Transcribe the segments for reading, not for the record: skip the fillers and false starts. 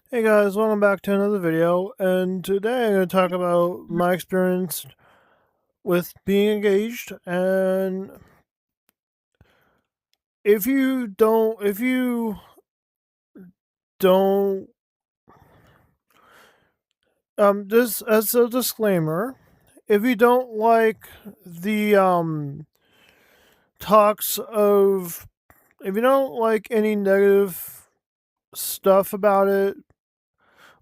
Hey guys, welcome back to another video, and today I'm going to talk about my experience with being engaged. And if you don't, this as a disclaimer, if you don't like the talks of, if you don't like any negative stuff about it,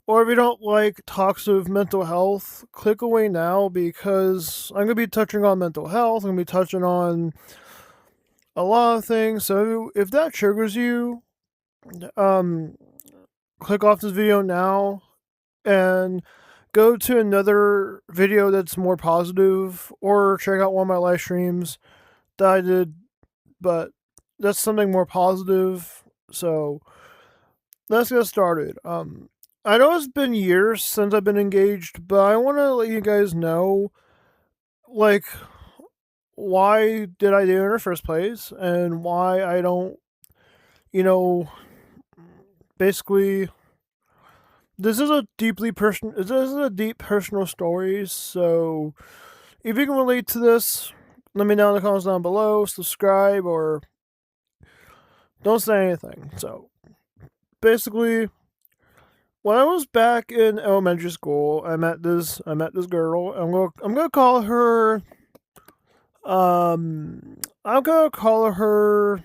or if you don't like talks of mental health, click away now because I'm going to be touching on mental health. I'm going to be touching on a lot of things. So if that triggers you, um, click off this video now and go to another video that's more positive, or check out one of my live streams that I did, but that's something more positive. So let's get started. I know it's been years since I've been engaged, but I want to let you guys know, like, why did I do it in the first place, and why I don't, you know, basically, this is a deep personal story. So if you can relate to this, let me know in the comments down below. Subscribe or don't say anything. So basically, when I was back in elementary school, I met this girl. I'm gonna call her I'm gonna call her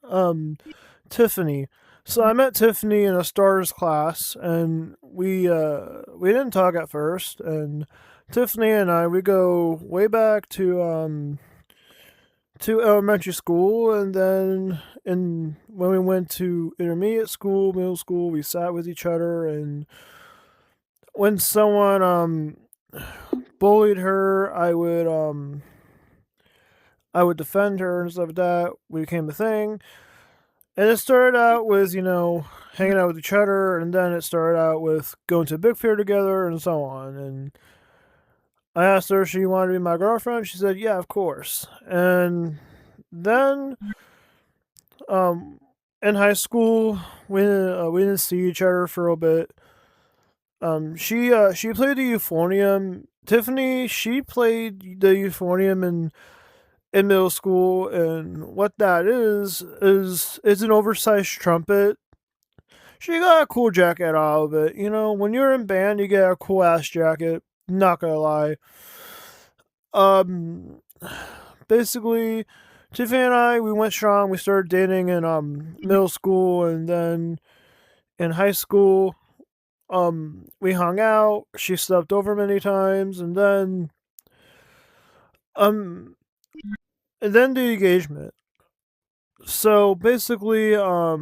um Tiffany. So I met Tiffany in a stars class, and we didn't talk at first. And Tiffany and I, we go way back to elementary school, and then when we went to intermediate school, middle school, we sat with each other. And when someone bullied her, I would defend her and stuff like that. We became a thing. And it started out with, hanging out with each other, and then it started out with going to a big fair together and so on. And I asked her if she wanted to be my girlfriend. She said, yeah, of course. And then, um, in high school, we didn't see each other for a bit. She played the euphonium. Tiffany, she played the euphonium in middle school, and what that is it's an oversized trumpet. She got a cool jacket out of it. When you're in band, you get a cool ass jacket. Not gonna lie. Um, Basically, Tiffany and I, we went strong. We started dating in middle school, and then in high school, we hung out. She slept over many times, um, and then the engagement. So basically, I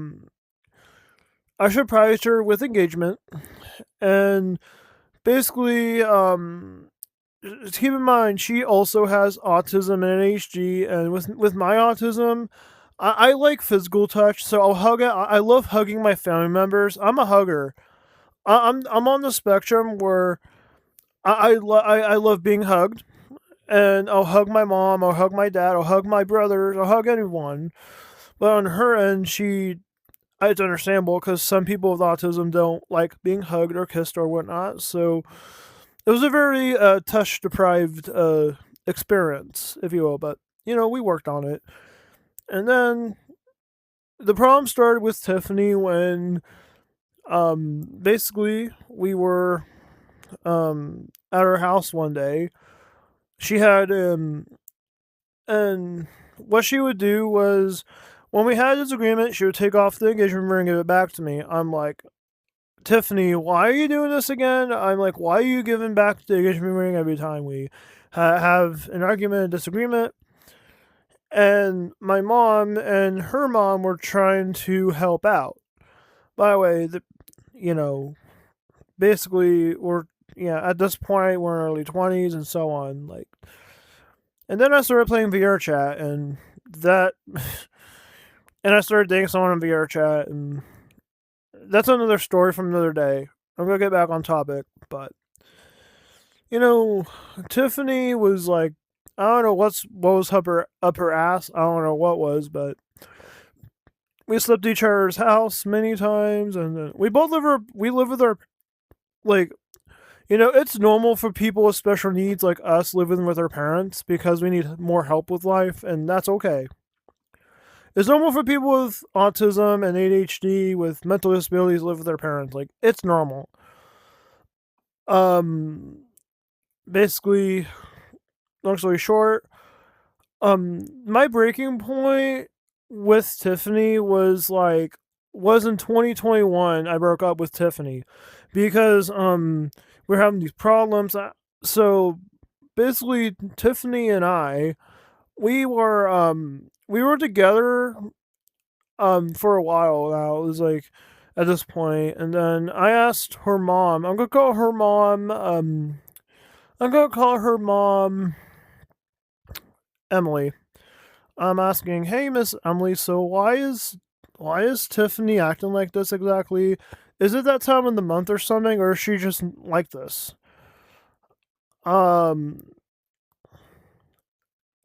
surprised her with engagement, and basically, keep in mind she also has autism and ADHD, and with my autism, I like physical touch, so I'll hug it. I love hugging my family members. I'm a hugger. I'm on the spectrum where I love being hugged, and I'll hug my mom, I'll hug my dad, I'll hug my brothers, I'll hug anyone. But on her end, it's understandable because some people with autism don't like being hugged or kissed or whatnot. So it was a very touch deprived experience, if you will. But we worked on it, and then the problem started with Tiffany when basically we were at her house one day. She had and what she would do was, when we had this agreement, she would take off the engagement ring and give it back to me. I'm like, Tiffany, why are you doing this again? I'm like, why are you giving back the engagement ring every time we have an argument, a disagreement? And my mom and her mom were trying to help out. By the way, you know, basically, at this point, we're in early 20s and so on. Like, and then I started playing VR chat, and that, and I started dating someone in VR chat, and that's another story from another day. I'm gonna get back on topic, but you know, Tiffany was like, I don't know what was up her ass. I don't know what was, but we slept at each other's house many times, and then we live with our like it's normal for people with special needs like us living with our parents because we need more help with life, and that's okay. It's normal for people with autism and ADHD with mental disabilities live with their parents. Like it's normal. Um, Basically, long story short, my breaking point with Tiffany was in 2021. I broke up with Tiffany because we're having these problems. So basically, Tiffany and I we were together for a while now. It was like at this point, and then I asked her mom. I'm gonna call her mom. I'm gonna call her mom Emily. I'm asking, hey, Miss Emily. So why is Tiffany acting like this exactly? Is it that time of the month or something, or is she just like this? Um,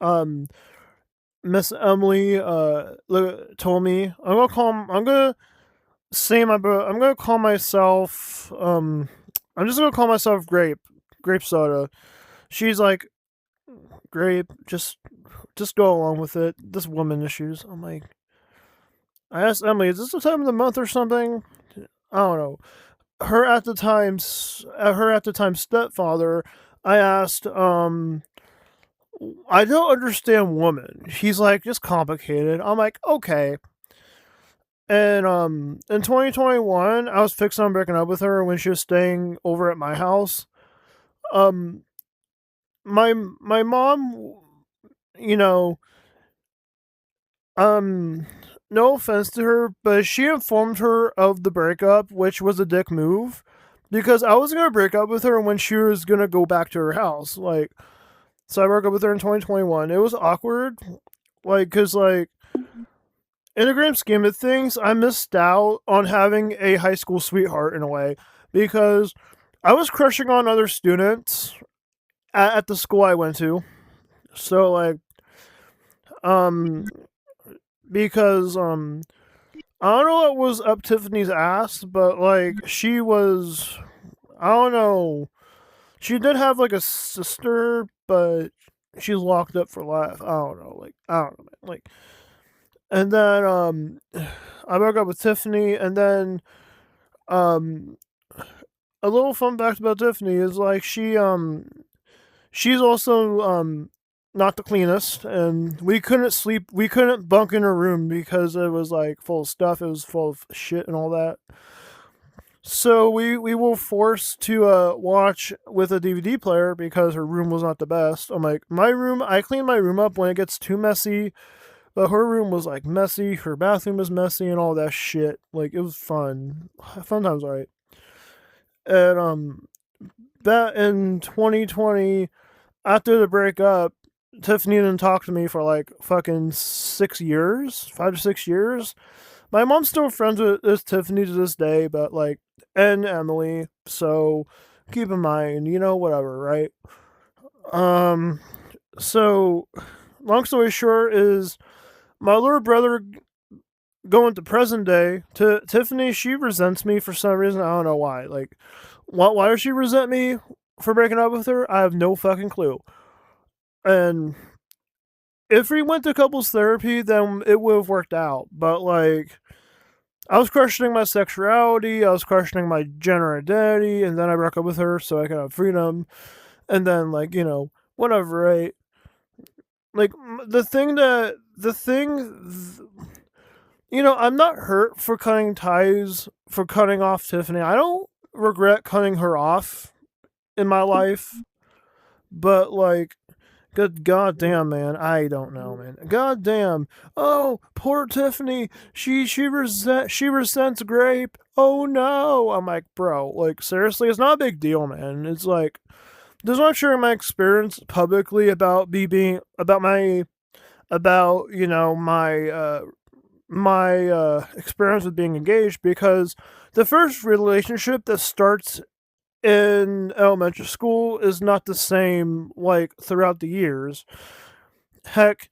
um, Miss Emily told me I'm gonna I'm gonna call myself I'm just gonna call myself Grape Soda. She's like, Grape, just go along with it. This woman issues. I'm like, I asked Emily, is this the time of the month or something? I don't know. Her at the time stepfather, I asked, I don't understand woman. He's like, just complicated. I'm like, okay. And in 2021, I was fixing on breaking up with her when she was staying over at my house. Um, my mom, you know, um, no offense to her, but she informed her of the breakup, which was a dick move, because I was gonna break up with her when she was gonna go back to her house. Like, so I broke up with her in 2021. It was awkward, cause in the grand scheme of things, I missed out on having a high school sweetheart in a way because I was crushing on other students at the school I went to. So um, because I don't know what was up Tiffany's ass, but she was, I don't know. She did have like a sister, but she's locked up for life. I don't know. I don't know, man. And then I broke up with Tiffany, and then um, a little fun fact about Tiffany is she's also not the cleanest, and we couldn't bunk in her room because it was like full of stuff. It was full of shit and all that. So we were forced to watch with a DVD player because her room was not the best. I'm like, my room, I clean my room up when it gets too messy, but her room was like messy, her bathroom was messy and all that shit. Like it was fun. Fun times, alright. And that in 2020, after the breakup, Tiffany didn't talk to me for like fucking 6 years, 5 to 6 years. My mom's still friends with Tiffany to this day, but and Emily. So keep in mind, whatever, right? Um, so long story short is my little brother going to present day to Tiffany. She resents me for some reason. I don't know why. Why does she resent me for breaking up with her? I have no fucking clue. And if we went to couples therapy, then it would have worked out. But I was questioning my sexuality, I was questioning my gender identity, and then I broke up with her so I could have freedom. And then whatever, right? Like the thing, I'm not hurt for cutting ties, for cutting off Tiffany. I don't regret cutting her off in my life, but good goddamn, man. I don't know, man. Goddamn. Oh, poor Tiffany. She resents Grape. Oh no. I'm like, bro, seriously, it's not a big deal, man. It's there's not sharing my experience publicly about me being about my about my experience with being engaged, because the first relationship that starts in elementary school is not the same throughout the years. Heck,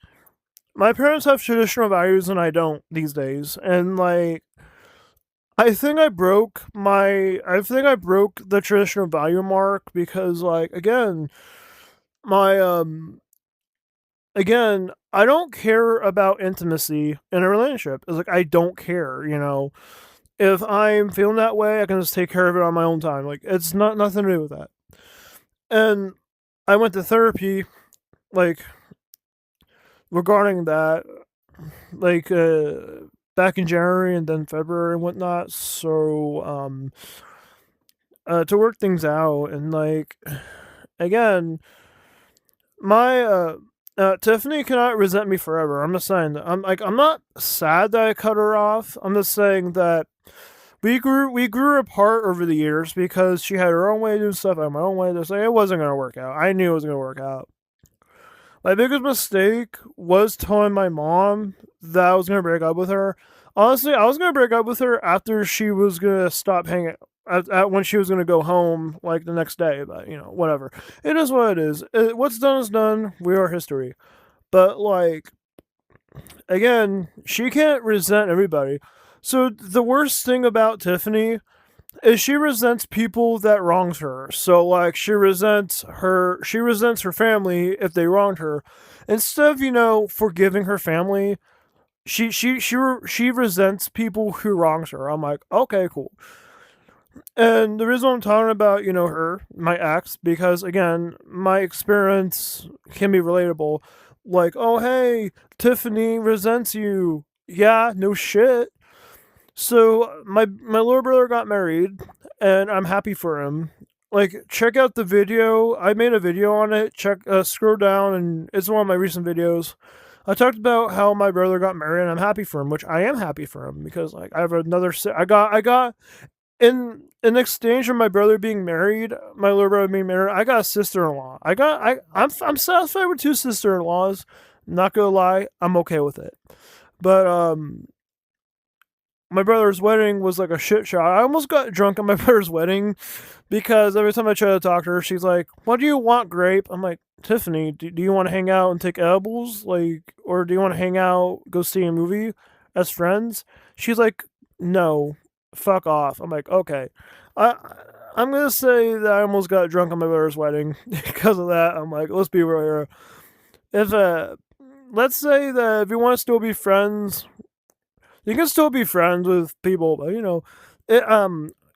my parents have traditional values and I don't these days. And like I think I broke the traditional value mark because like my again, I don't care about intimacy in a relationship. It's like I don't care, you know. If I'm feeling that way, I can just take care of it on my own time. Like it's not nothing to do with that. And I went to therapy like regarding that like back in January and then February and whatnot. So to work things out and like again, my Tiffany cannot resent me forever. I'm just saying that I'm not sad that I cut her off. I'm just saying that we grew apart over the years because she had her own way of doing stuff, I had my own way. Just like it wasn't gonna work out. I knew it was gonna work out. My biggest mistake was telling my mom that I was gonna break up with her. Honestly, I was gonna break up with her after she was gonna stop hanging at when she was gonna go home like the next day. But you know, whatever. It is what it is. What's done is done. We are history. But like again, she can't resent everybody. So the worst thing about Tiffany is she resents people that wrongs her. So like she resents her family if they wronged her. Instead of, you know, forgiving her family, she resents people who wrongs her. I'm like, okay, cool. And the reason I'm talking about, you know, her, my ex, because again, my experience can be relatable. Like, oh hey, Tiffany resents you. Yeah, no shit. So my little brother got married, and I'm happy for him. Like, check out the video. I made a video on it. Scroll down, and it's one of my recent videos. I talked about how my brother got married, and I'm happy for him, which I am happy for him because like I have another. I got in exchange for my brother being married, my little brother being married. I got a sister-in-law. I'm satisfied with two sister-in-laws. Not gonna lie, I'm okay with it. But my brother's wedding was like a shit show. I almost got drunk at my brother's wedding because every time I try to talk to her, she's like, "What do you want, Grape?" I'm like, "Tiffany, do you want to hang out and take edibles? Like, or do you want to hang out, go see a movie as friends?" She's like, "No, fuck off." I'm like, "Okay." I, I'm gonna say that I almost got drunk at my brother's wedding because of that. I'm like, let's be real here. If let's say that if you want to still be friends, you can still be friends with people, but you know, it,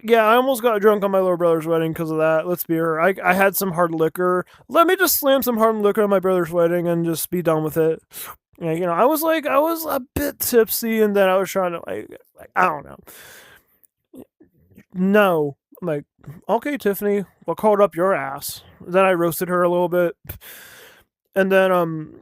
yeah, I almost got drunk on my little brother's wedding because of that. Let's be real. I had some hard liquor. Let me just slam some hard liquor on my brother's wedding and just be done with it. Yeah, you know, I was a bit tipsy, and then I was trying to like I don't know. No, I'm like, okay, Tiffany, well, called up your ass. Then I roasted her a little bit, and then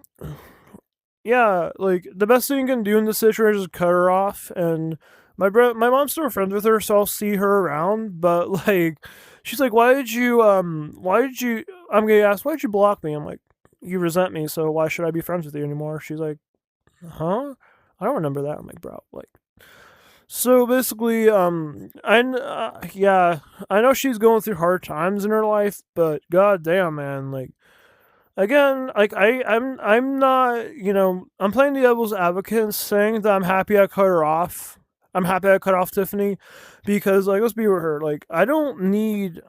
yeah, like the best thing you can do in this situation is cut her off. And my mom's still friends with her, so I'll see her around. But like, she's like, why did you? I'm gonna ask, why did you block me? I'm like, you resent me, so why should I be friends with you anymore? She's like, huh? I don't remember that. I'm like, bro, like. So basically, yeah, I know she's going through hard times in her life, but god damn, man, like again, like I'm not, you know, I'm playing the devil's advocate and saying that I'm happy I cut her off. I'm happy I cut off Tiffany because like let's be with her. Like I don't need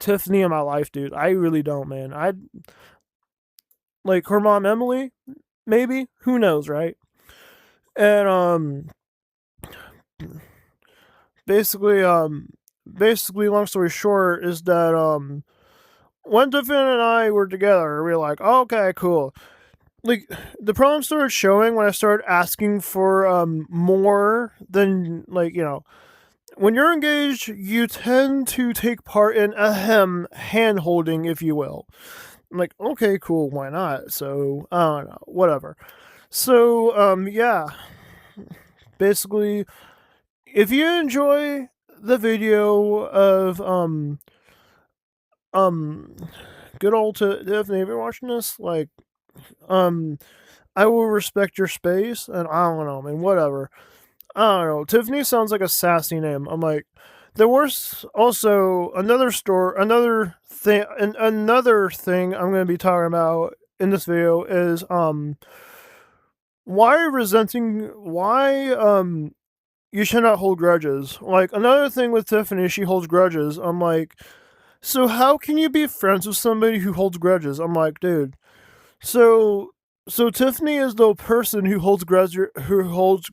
Tiffany in my life, dude. I really don't, man. I like her mom Emily, maybe. Who knows, right? And basically basically long story short is that when Tiffany and I were together, we were like, oh, okay, cool. Like the problem started showing when I started asking for more than like you know when you're engaged you tend to take part in hand holding if you will. I'm like okay cool why not so I don't know whatever. So yeah basically if you enjoy the video of um good old Tiffany if you're watching this like um I will respect your space, and I don't know, man, whatever. I don't know. Tiffany sounds like a sassy name. I'm like, there was also another thing I'm going to be talking about in this video is why you should not hold grudges. Like another thing with Tiffany, she holds grudges. I'm like, so how can you be friends with somebody who holds grudges? I'm like, dude. So so Tiffany is the person who holds grudge who holds.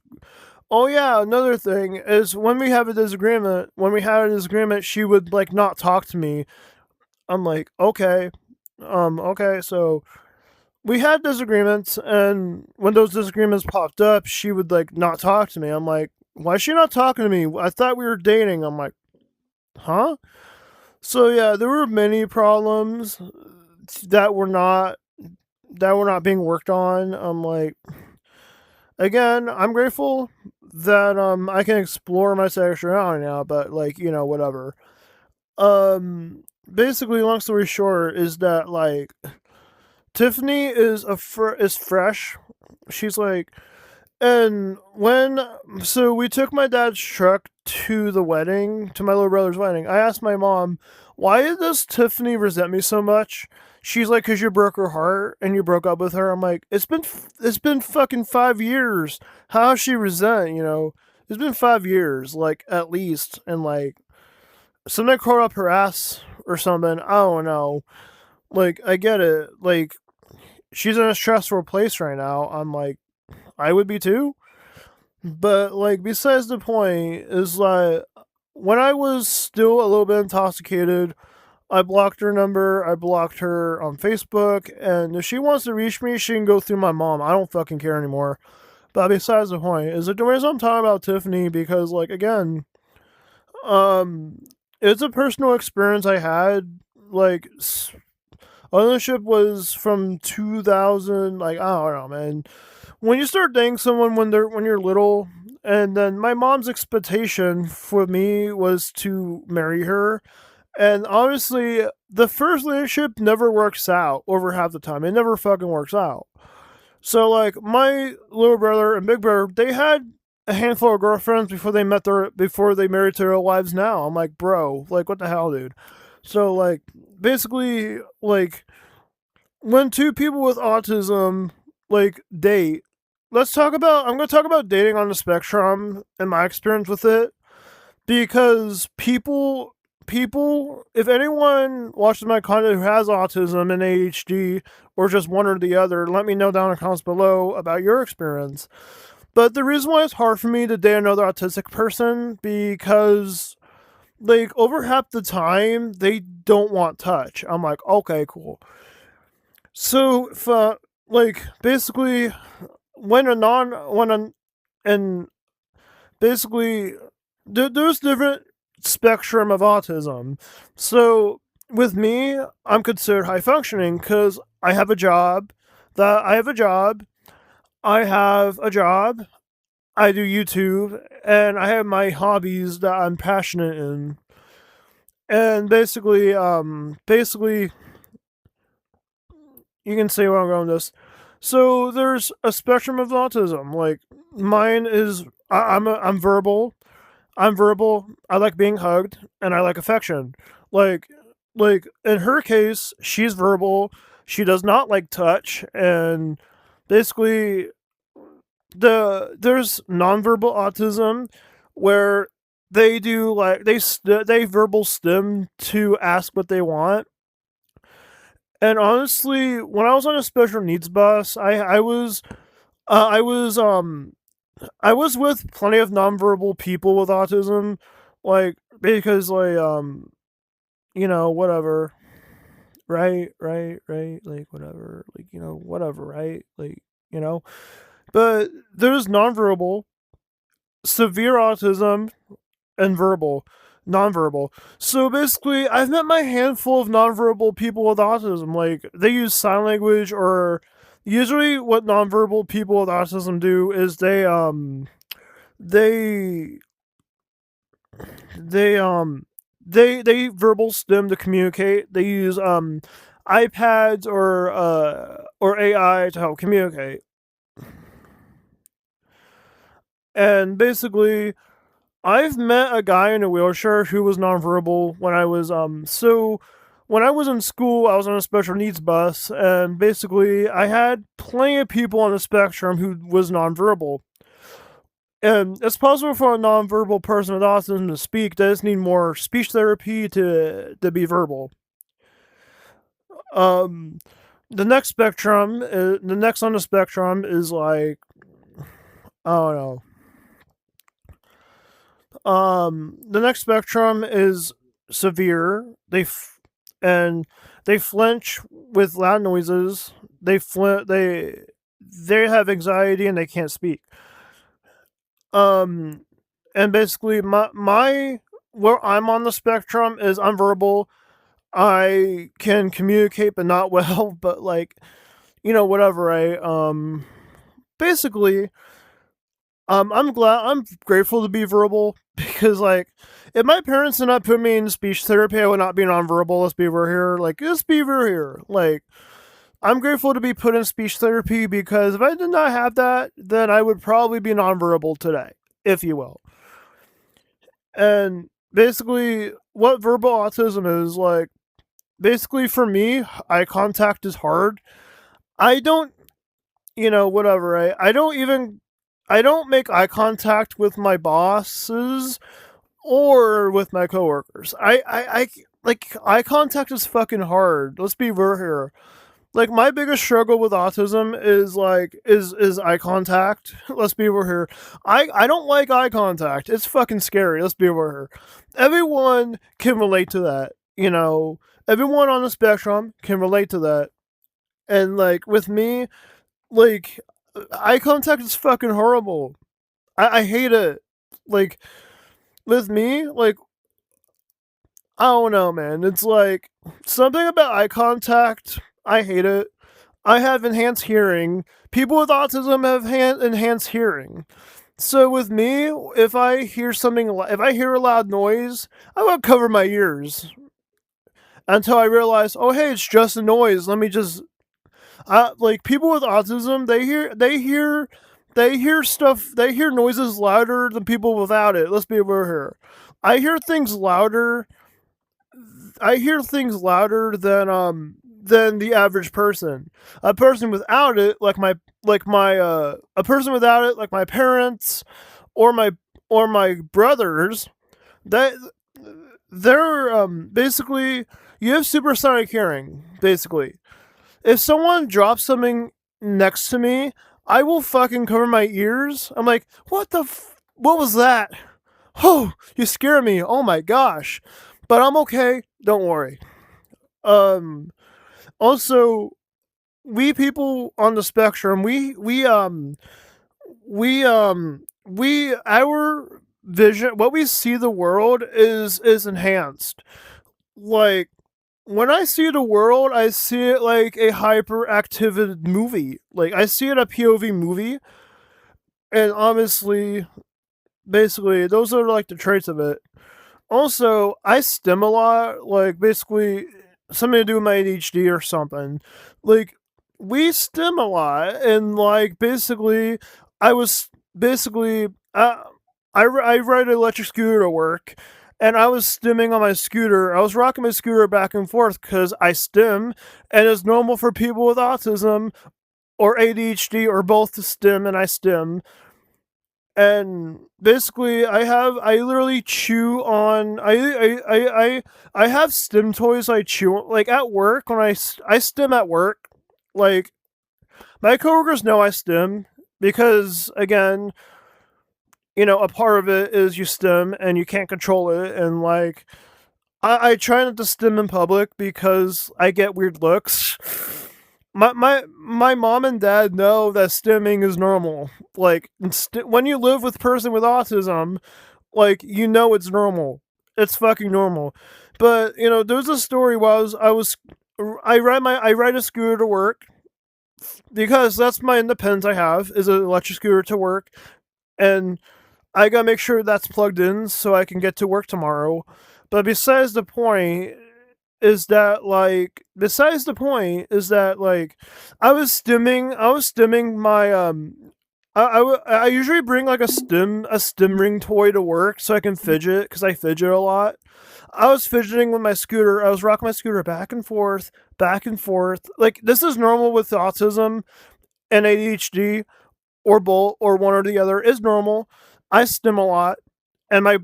Oh yeah, another thing is when we have a disagreement, when we had a disagreement, she would like not talk to me. I'm like, okay. Okay, so we had disagreements, and when those disagreements popped up, she would like not talk to me. I'm like, why is she not talking to me? I thought we were dating. I'm like, huh? So yeah, there were many problems that were not being worked on. I'm like, again, I'm grateful that I can explore my sexuality now, but like, whatever. Basically, long story short is that like Tiffany is fresh. She's like, and when so we took my dad's truck to the wedding, to my little brother's wedding. I asked my mom, why does Tiffany resent me so much? She's like, cause you broke her heart and you broke up with her. I'm like, it's been fucking 5 years. How does she resent? It's been 5 years, like at least, and like something crawled up her ass or something. I don't know. Like I get it. Like she's in a stressful place right now. I'm like, I would be too. But like besides the point is like when I was still a little bit intoxicated, I blocked her number, I blocked her on Facebook, and if she wants to reach me, she can go through my mom. I don't fucking care anymore. But besides the point is that the reason I'm talking about Tiffany because like again, um it's a personal experience I had. Like ownership was from 2000, like I don't know, man. When you start dating someone when you're little, and then my mom's expectation for me was to marry her, and honestly, the first relationship never works out over half the time. It never fucking works out. So like my little brother and big brother, they had a handful of girlfriends before they married to their wives now. I'm like, bro, like what the hell, dude? So like basically like when two people with autism like date, I'm going to talk about dating on the spectrum and my experience with it because people if anyone watches my content who has autism and ADHD or just one or the other, let me know down in the comments below about your experience. But the reason why it's hard for me to date another autistic person because like over half the time they don't want touch. I'm like, okay, cool. So if, like basically when a non when a and basically there's different spectrum of autism. So with me, I'm considered high functioning because I have a job. That I have a job. I have a job. I do YouTube, and I have my hobbies that I'm passionate in. And basically, you can see where I'm going with this. So there's a spectrum of autism. Like mine is, I'm verbal. I'm verbal. I like being hugged, and I like affection. Like, like in her case, she's verbal. She does not like touch, and basically, there's nonverbal autism, where they do like they verbal stim to ask what they want. And honestly, when I was on a special needs bus, uh, I was um I was with plenty of nonverbal people with autism, like because like whatever, right, like whatever, like whatever, right, like you know. But there's nonverbal, severe autism, and nonverbal. So basically, I've met my handful of nonverbal people with autism. Like they use sign language, or usually what nonverbal people with autism do is they they they verbal stim to communicate. They use iPads or AI to help communicate. And basically, I've met a guy in a wheelchair who was nonverbal when I was so when I was in school, I was on a special needs bus, and basically, I had plenty of people on the spectrum who was nonverbal. And it's possible for a nonverbal person with autism to speak. They just need more speech therapy to be verbal. Um, the next on the spectrum is like, I don't know. The next spectrum is severe. And they flinch with loud noises. They have anxiety and they can't speak. Um, and basically, my where I'm on the spectrum is I'm verbal. I can communicate, but not well. But like, whatever. Basically, I'm grateful to be verbal because like, if my parents did not put me in speech therapy, I would not be nonverbal. Let's be real here. Like, let's be real here. Like, I'm grateful to be put in speech therapy because if I did not have that, then I would probably be nonverbal today, if you will. And basically, what verbal autism is like, basically for me, eye contact is hard. I don't, whatever. I don't make eye contact with my bosses or with my coworkers. I like eye contact is fucking hard. Let's be real here. Like my biggest struggle with autism is eye contact. Let's be real here. I don't like eye contact. It's fucking scary. Let's be real here. Everyone can relate to that. Everyone on the spectrum can relate to that. And like with me, like eye contact is fucking horrible. I hate it. Like with me, like I don't know, man. It's like something about eye contact. I hate it. I have enhanced hearing. People with autism have enhanced hearing. So with me, if I hear a loud noise, I will cover my ears until I realize, oh hey, it's just a noise. Let me just like people with autism, they hear stuff, they hear noises louder than people without it. Let's be real here. I hear things louder. I hear things louder than the average person. A person without it, a person without it, like my parents or my brothers, that they're basically you have supersonic hearing. Basically, if someone drops something next to me, I will fucking cover my ears. I'm like, what was that? Oh, you scare me. Oh my gosh. But I'm okay. Don't worry. Um, Also, we people on the spectrum, we our vision, what we see the world is enhanced. Like when I see the world, I see it like a hyperactive movie. Like I see it a POV movie, and honestly, basically, those are like the traits of it. Also, I stim a lot, like basically something to do with my ADHD or something. Like we stim a lot, and like basically, I was basically I ride an electric scooter to work, and I was stimming on my scooter. I was rocking my scooter back and forth because I stim, and it's normal for people with autism or ADHD or both to stim, and I stim. And basically, I literally chew on I have stim toys I chew like at work when I stim at work. Like my coworkers know I stim because again, a part of it is you stim and you can't control it, and like I try not to stim in public because I get weird looks. My mom and dad know that stimming is normal. Like when you live with a person with autism, like it's normal. It's fucking normal. But there's a story where I ride a scooter to work because that's my independence I have is an electric scooter to work, and I gotta make sure that's plugged in so I can get to work tomorrow. But besides the point is that like I was stimming my I usually bring like a stim ring toy to work so I can fidget because I fidget a lot. I was fidgeting with my scooter. I was rocking my scooter back and forth, back and forth. Like this is normal with autism and ADHD or both or one or the other is normal. I stim a lot, and I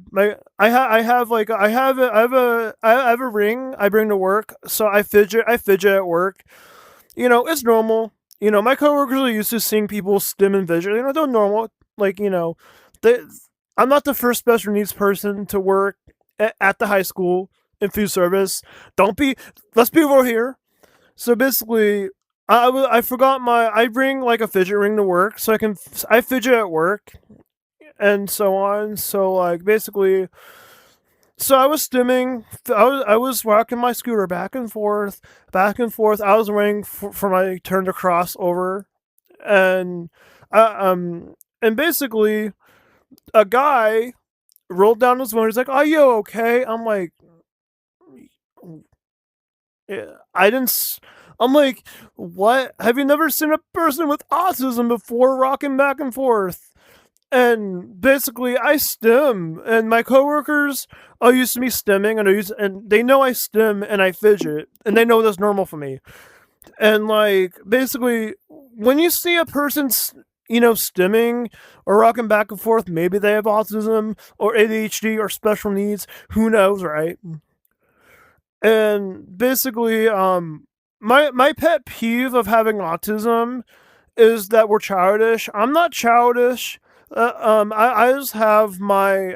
have like I have a ring I bring to work, so I fidget at work. It's normal. My coworkers are used to seeing people stim and fidget. They're normal. Like they, I'm not the first special needs person to work at the high school in food service. Don't be. Let's be real here. So basically, I forgot I bring like a fidget ring to work, so I fidget at work and so on. So like basically, so I was stimming. I was rocking my scooter back and forth, back and forth. I was waiting for my turn to cross over, and and basically a guy rolled down his window. He's like, "Are you okay?" I'm like, yeah, I didn't. I'm like, what? Have you never seen a person with autism before rocking back and forth? And basically, I stim, and my coworkers are used to me stimming, and they know I stim and I fidget, and they know that's normal for me. And like, basically, when you see a person, stimming or rocking back and forth, maybe they have autism or ADHD or special needs. Who knows, right? And basically, my pet peeve of having autism is that we're childish. I'm not childish. I just have my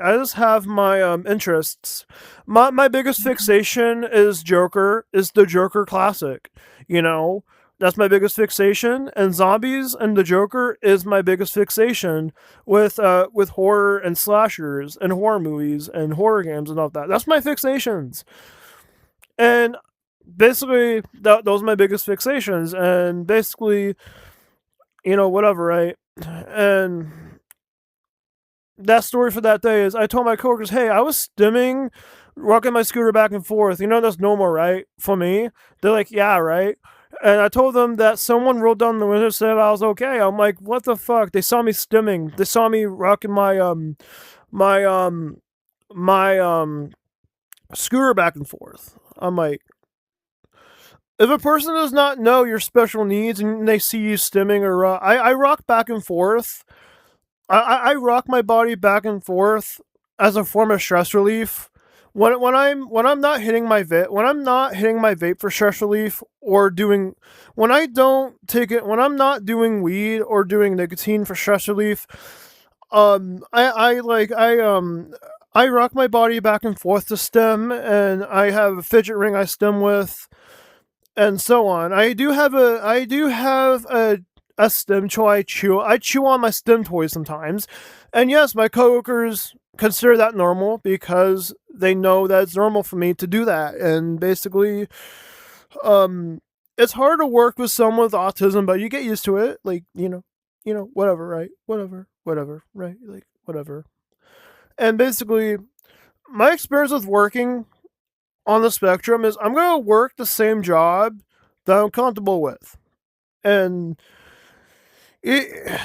interests. My biggest fixation is the Joker classic. You know, that's my biggest fixation, and zombies and the Joker is my biggest fixation with horror and slashers and horror movies and horror games and all that. That's my fixations, and basically those are my biggest fixations, and basically whatever, right? And that story for that day is I told my coworkers, hey, I was stimming, rocking my scooter back and forth. That's normal, right? For me. They're like, yeah, right. And I told them that someone rolled down the window and said I was okay. I'm like, what the fuck? They saw me stimming. They saw me rocking my my scooter back and forth. I'm like, if a person does not know your special needs and they see you stimming or I rock back and forth. I rock my body back and forth as a form of stress relief. When I'm not hitting my vape for stress relief or doing when I don't take it when I'm not doing weed or doing nicotine for stress relief, I rock my body back and forth to stem, and I have a fidget ring I stem with, and so on. I do have a stem toy I chew. I chew on my stem toys sometimes. And yes, my coworkers consider that normal because they know that it's normal for me to do that. And basically, it's hard to work with someone with autism, but you get used to it. Like, whatever, right? Whatever, right? Like, whatever. And basically, my experience with working on the spectrum is I'm going to work the same job that I'm comfortable with. And it,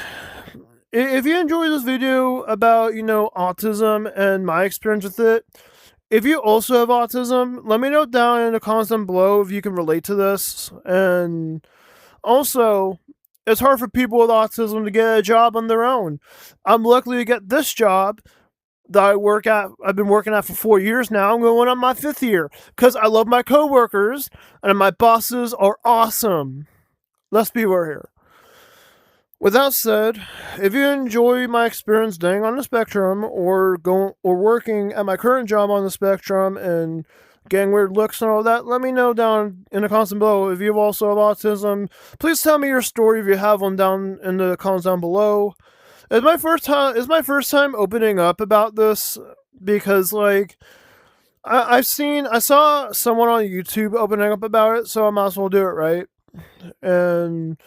if you enjoy this video about, autism and my experience with it, if you also have autism, let me know down in the comments down below if you can relate to this. And also, it's hard for people with autism to get a job on their own. I'm lucky to get this job that I've been working at for 4 years now. I'm going on my 5th year because I love my coworkers and my bosses are awesome. Let's be real here. With that said, if you enjoy my experience staying on the spectrum or working at my current job on the spectrum and getting weird looks and all that, let me know down in the comments below. If you also have autism, please tell me your story if you have one down in the comments down below. It's my first time opening up about this because like I saw someone on YouTube opening up about it, so I might as well do it, right? And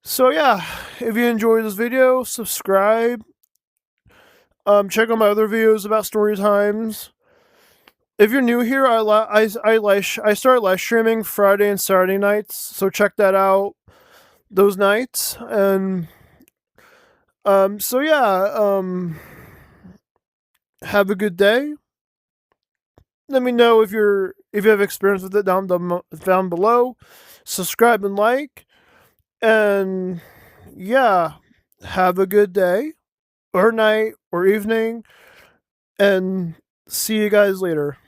so yeah, if you enjoyed this video, subscribe. Check out my other videos about story times. If you're new here, I start live streaming Friday and Saturday nights, so check that out those nights. And So yeah, have a good day. Let me know if you have experience with it down below. Subscribe and like, and yeah, have a good day or night or evening, and see you guys later.